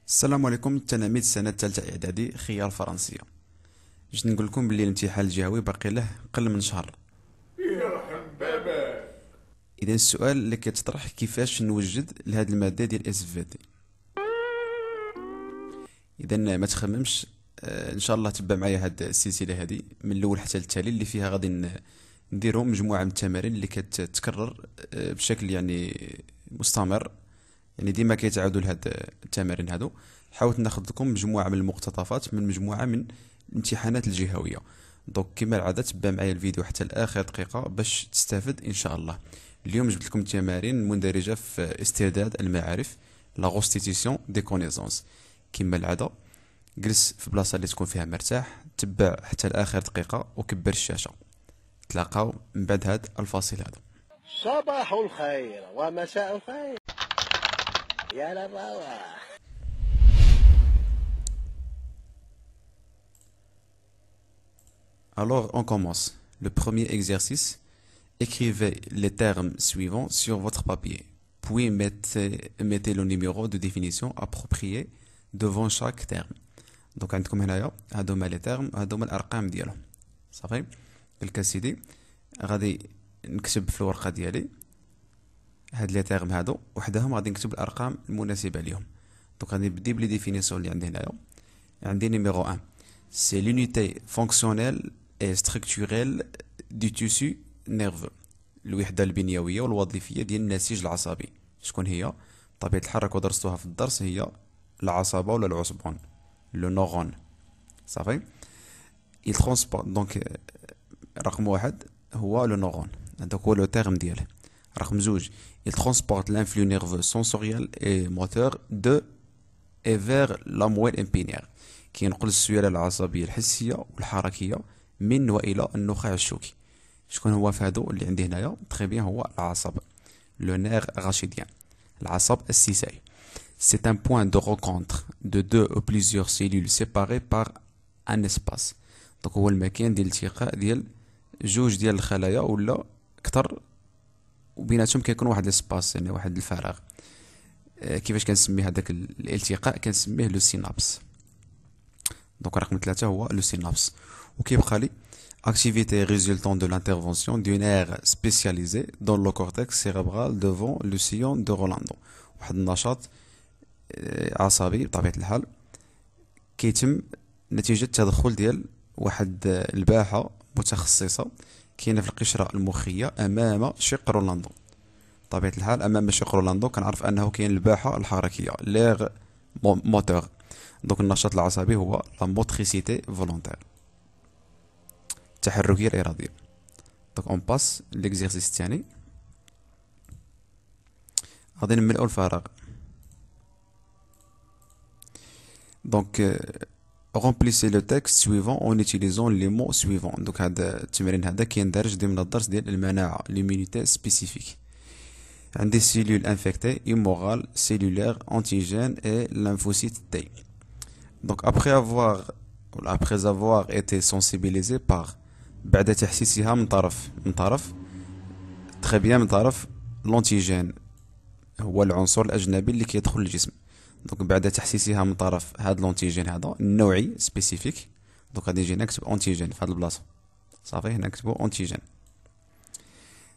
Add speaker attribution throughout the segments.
Speaker 1: السلام عليكم تلاميذ السنة الثالثة إعدادي خيار الفرنسية. جيت نقول لكم بلي الامتحان الجهوي باقي له قل من شهر.
Speaker 2: يرحم بابا.
Speaker 1: إذا السؤال اللي كيتطرح كيفاش نوجد لهاد المادة ديال اس في تي. إذا ما تخممش، إن شاء الله تبع معايا هاد السلسلة هادي من الأول حتى للتالي اللي فيها غادي نديرو مجموعة من التمارين اللي كتتكرر بشكل مستمر. ديما كيتعاودوا لهاد التمارين هادو. حاولت ناخذ لكم مجموعة من المقتطفات من مجموعة من الامتحانات الجهوية. دونك كما العادة تبع معايا الفيديو حتى لآخر دقيقة باش تستافد إن شاء الله. اليوم جبت لكم تمارين مندرجة في استرداد المعارف، لا غوستيتيسيون دي كونيزونس. كما العادة جلس في بلاصة اللي تكون فيها مرتاح، تبع حتى لآخر دقيقة وكبر الشاشة. تلاقاو من بعد هاد الفاصل هذا.
Speaker 3: صباح الخير ومساء الخير يا للروح.
Speaker 1: Alors, on commence. Le premier exercice, écrivez les termes suivants sur votre papier. Puis mettez le numéro de définition approprié devant chaque terme. Donc, عندكم هنايا هادوما لي تيرم، هادوما الأرقام ديالهم. صافي؟ قلك سيدي غادي نكتب في الورقة ديالي هاد لي تيرم هادو، وحداهم غادي نكتب الأرقام المناسبة ليهم. دونك غادي نبدي بلي ديفينيسيون اللي عندي هنايا. عندي numéro 1. C'est l'unité fonctionnelle et structurelle du tissu nerveux. الوحدة البنيوية والوظيفية ديال النسيج العصبي. شكون هي؟ بطبيعة الحال راكو درستوها في الدرس، هي العصبة ولا العصبون، لو نورون. صافي. il transporte donc رقم واحد هو لو نورون، هذاك هو لو تيرم دياله. رقم زوج il transporte l'influx nerveux sensoriel et moteur de et vers la moelle épinière. كينقل السيالة العصبية الحسية والحركية من وإلى النخاع الشوكي. شكون هو في هادو اللي عندي هنايا؟ تخي بيان هو العصب، لو نير غاشيديان، العصب السيساي. C'est un point de rencontre de deux ou plusieurs cellules séparées par un espace. دونك هو المكان ديال الالتقاء ديال جوج ديال الخلايا ولا كتر، وبيناتهم كيكون واحد الاسباس، واحد الفراغ. كيفاش كنسمي هذاك الالتقاء؟ كنسميه لو سينابس. دونك رقم 3 هو لو سينابس. وكيبقى لي activité résultant de l'intervention d'une aire spécialisée dans le cortex cérébral devant le sillon de Rolando. واحد النشاط عصبي بطبيعة الحال كيتم نتيجة تدخل ديال واحد الباحة متخصصة كاينة في القشرة المخية أمام شق رولاندو. بطبيعة الحال أمام شق رولاندو كنعرف أنه كاين الباحة الحركية، ليغ موتور. دونك النشاط العصبي هو لا موتريسيتي فولونتير، التحركية الإرادية. دونك اون باس ليكزيرسيس الثاني. غادي نملئو الفراغ. دونك remplissez le texte suivant en utilisant les mots suivants. دونك هذا التمرين هذا كيندرج ضمن الدرس ديال المناعة، l'immunité spécifique. عندي cellules infectées, immorales, cellulaires, antigènes et lymphocytes T. Donc après avoir été sensibilisé par بعد تحسيسها من طرف très bien من طرف l'antigène هو العنصر الأجنبي اللي كيدخل للجسم. دونك بعد تحسيسها من طرف هذا الانتيجين هذا النوعي سبيسيفيك. دونك غادي نجي نكتب انتيجين في هذه البلاصه. صافي هنا نكتبو انتيجين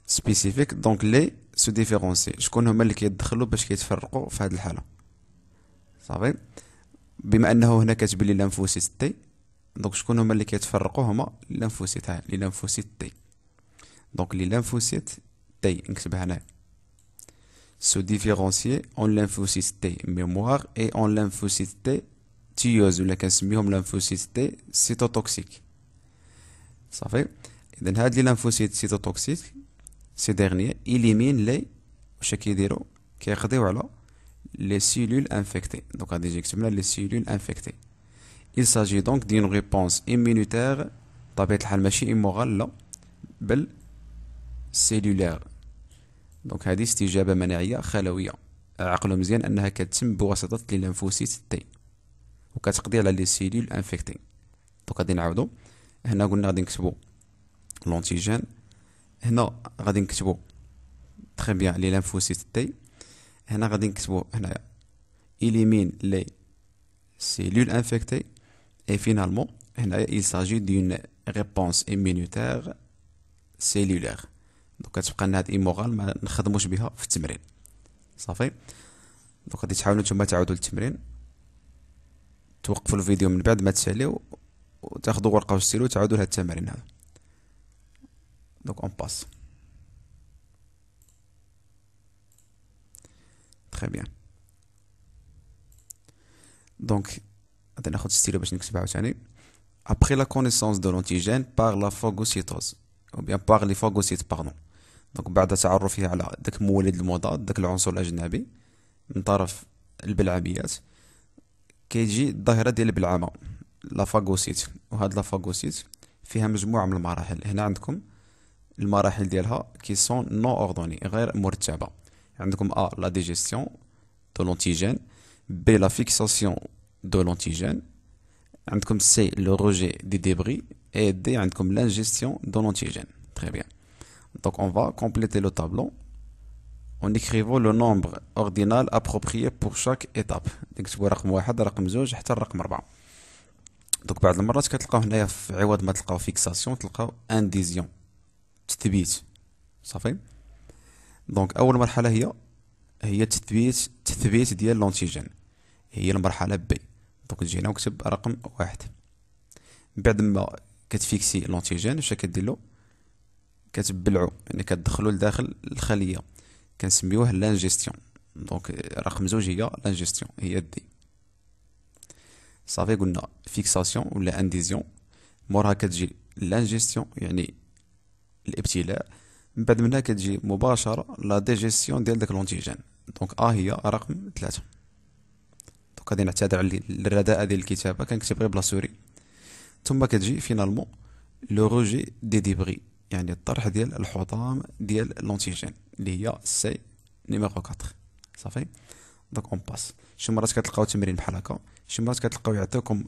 Speaker 1: سبيسيفيك. دونك لي سو ديفيرونسي، شكون هما اللي كيدخلوا باش كيتفرقوا في هذه الحاله؟ صافي. بما انه هنا كاتب لي لانفوسيت تي، دونك شكون هما اللي كيتفرقوا؟ هما اللانفوسيت، ها لي لانفوسيت تي. دونك لي لانفوسيت تي نكتبها هنا se différencier en lymphocytes T mémoire et en lymphocytes T tueuse ولا كنسميهم lymphocytes T cytotoxiques. صافي. إذا هاد لي lymphocytes cytotoxiques سي derniers éliminent les واش كيديروا؟ كيقضيو على les cellules infectées. دونك غادي نجي كتبنا les cellules infectées. Il s'agit donc d'une réponse immunitaire بطبيعة الحال ماشي immorale لا، بل cellulaire. دونك هذه استجابة مناعية خلوية. عقلوا مزيان أنها كتتم بواسطة لي لانفوسيت تي وكتقضي على لي سيلول انفيكتي. دونك غادي نعاودو. هنا قلنا غادي نكتبو لونتيجين، هنا غادي نكتبو تري بيان لي لانفوسيت تي، هنا غادي نكتبو هنايا إليمين لي cellules infectées. Et finalement, il s'agit d'une réponse immunitaire cellulaire. Donc كتبقى لنا هاد ايموغال ما نخدموش بها في التمرين. صافي. دونك غادي تحاولوا نتوما تعاودوا للتمرين، توقفوا الفيديو من بعد ما تساليو وتاخذوا ورقه وستيلو وتعاودوا لهاد التمارين هذا. دونك اون باس. تري بيان. دونك غادي ناخذ ستيلو باش نكتب عاوتاني. Après la connaissance de l'antigène par la phagocytose ou bien par les phagocytes pardon. دونك بعد تعرفه على داك المولد المضاد داك العنصر الاجنبي من طرف البلعميات، كيجي الظاهره ديال البلعامه لافاغوسيت. وهاد لافاغوسيت فيها مجموعه من المراحل. هنا عندكم المراحل ديالها كي سون نو اوردوني غير مرتبه. عندكم ا لا ديجيستيون دو لونتيجين، بي لا فيكساسيون دو لونتيجين، عندكم سي لو روجي دي ديبري، et D عندكم l'ingestion de l'antigène. Très bien. Donc on va compléter le tableau en écrivant le nombre ordinal approprié pour chaque étape. نكتبوا رقم 1 رقم 2 حتى الرقم 4. دونك بعض المرات كتلقاو هنايا في عوض ما تلقاو فيكساسيون تلقاو انديزيون، تثبيت. صافي. دونك اول مرحله هي تثبيت ديال لونتيجين، هي المرحله بي. دونك تجي هنا ونكتب رقم 1. بعد ما كتفيكسي لونتيجين واش كديرلو؟ كتبلعو، يعني كتدخلو لداخل الخليه، كنسميوه لانجيستيون. دونك رقم 2 هي لانجيستيون، هي دي. صافي قلنا فيكساسيون ولا انديزيون، موراها كتجي لانجيستيون يعني الابتلاع، من بعد منها كتجي مباشره لا ديجيستيون ديال داك لونتيجين. دونك هي رقم 3. دونك غادي نعتذر على الرداءه ديال الكتابه، كنكتب غير بلا سوري. ثم كتجي فينالمون لو روجي دي ديبري، يعني الطرح ديال الحطام ديال لونتيجين اللي هي سي نيميرو 4. صافي. دونك اون باس. شي مرات كتلقاو تمرين بحال هكا، شي مرات كتلقاو يعطيوكم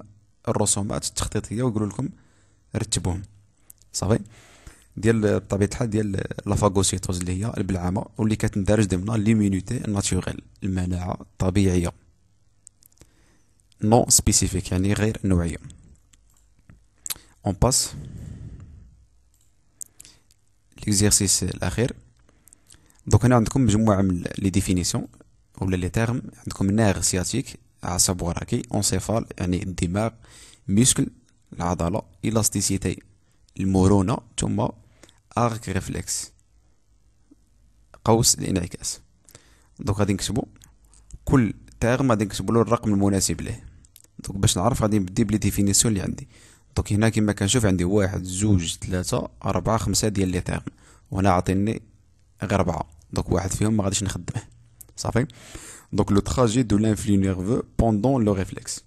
Speaker 1: الرسومات التخطيطيه ويقولوا لكم رتبوهم. صافي. ديال بطبيعه الحال ديال لافاغوسيتوز اللي هي البلعامه واللي كتندرج ضمن ليمونيتي ناتوريل، المناعه الطبيعيه، نون سبيسيفيك يعني غير نوعيه. On passe l'exercice الأخير. دوك هنا عندكم مجموعة من لي ديفينيسيون ولا لي تيرم. عندكم نير سياتيك عصب وراكي، انسيفال يعني الدماغ، ميسكل العضلة، إلاستيسيتي المرونة، ثم ارك ريفلكس قوس الانعكاس. دوك غادي نكتبو كل تيرم غادي نكتبو له الرقم المناسب ليه. دوك باش نعرف غادي نبدي بلي ديفينيسيون اللي عندي. دونك هنا كما كنشوف عندي 1 2 3 4 5 ديال لي تيرم، وهنا عاطيني غير 4. دونك واحد فيهم ما غاديش نخدمه. صافي. دونك لو تراجي دو لانفلو نيرفو بوندون لو ريفلكس.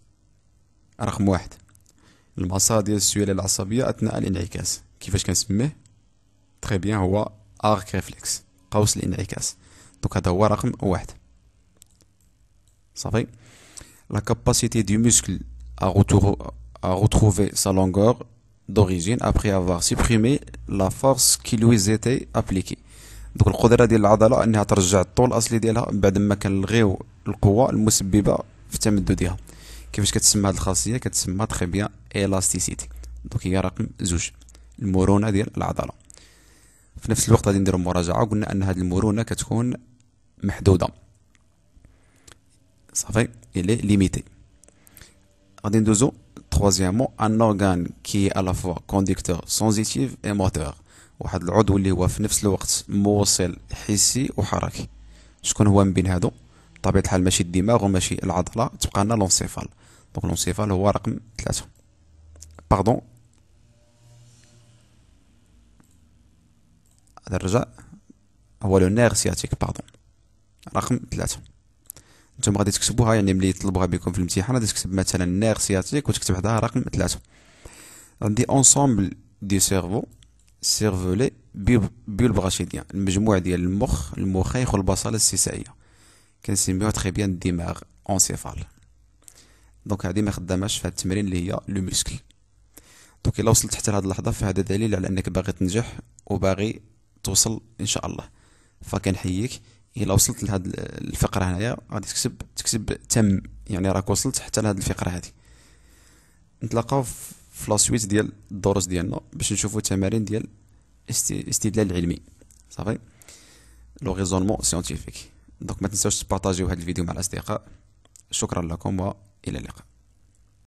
Speaker 1: رقم 1 المسار ديال السيوله العصبيه اثناء الانعكاس. كيفاش كنسميه؟ تري بيان، هو ارك ريفلكس قوس الانعكاس. دونك هذا هو رقم 1. صافي. لا كاباسيتي دو موسكل à retrouver sa longueur d'origine après avoir supprimé la force qui lui était appliquée. دوك القدرة ديال العضلة انها ترجع الطول الاصلي ديالها بعد ما كنلغيو القوة المسببة في تمددها. كيفاش كتسمى هاد الخاصية؟ كتسمى تري بيان الاستيسيتي. دونك هي رقم 2 المرونة ديال العضلة. في نفس الوقت غادي نديرو مراجعة، وقلنا ان هاد المرونة كتكون محدودة. صافي. إلي ليميتي. غادي ندوزو troisièmement un organe qui est à la fois conducteur sensitif et moteur. واحد العضو اللي هو في نفس الوقت موصل حسي وحركي. شكون هو من بين هادو؟ بطبيعة الحال ماشي الدماغ وماشي العضلة، تبقى لنا لونسيفال. دونك لونسيفال هو رقم 3. باردون، هذا الرجع هو لو نير سياتيك. باردون، رقم 3. نتوما غادي تكتبوها، يعني ملي يطلبوها بكم في الامتحان غادي تكتب مثلا نير سياتيك وتكتب بعدها رقم 3. عندي انصامبل دي سيرفو سيرفولي بيولبغاشيديان، المجموع ديال المخيخ والبصله السيسائيه، كنسميوه تري بيان الدماغ انسيفال. دونك هذه ما خداماش في هذا التمرين اللي هي لو موسكل. دونك الا وصلت حتى لهاد اللحظه فهذا دليل على انك باغي تنجح وباغي توصل ان شاء الله، فكنحييك. الا وصلت لهاد الفقره هنايا غادي تكتب تم يعني راك وصلت حتى لهاد الفقره هذه. نتلاقاو في لا سويت ديال الدروس ديالنا باش نشوفوا التمارين ديال استدلال علمي. صافي، لو ريزونمون سيانتيفيك. دونك ما تنساوش تبارطاجيو هذا الفيديو مع الاصدقاء. شكرا لكم والى اللقاء.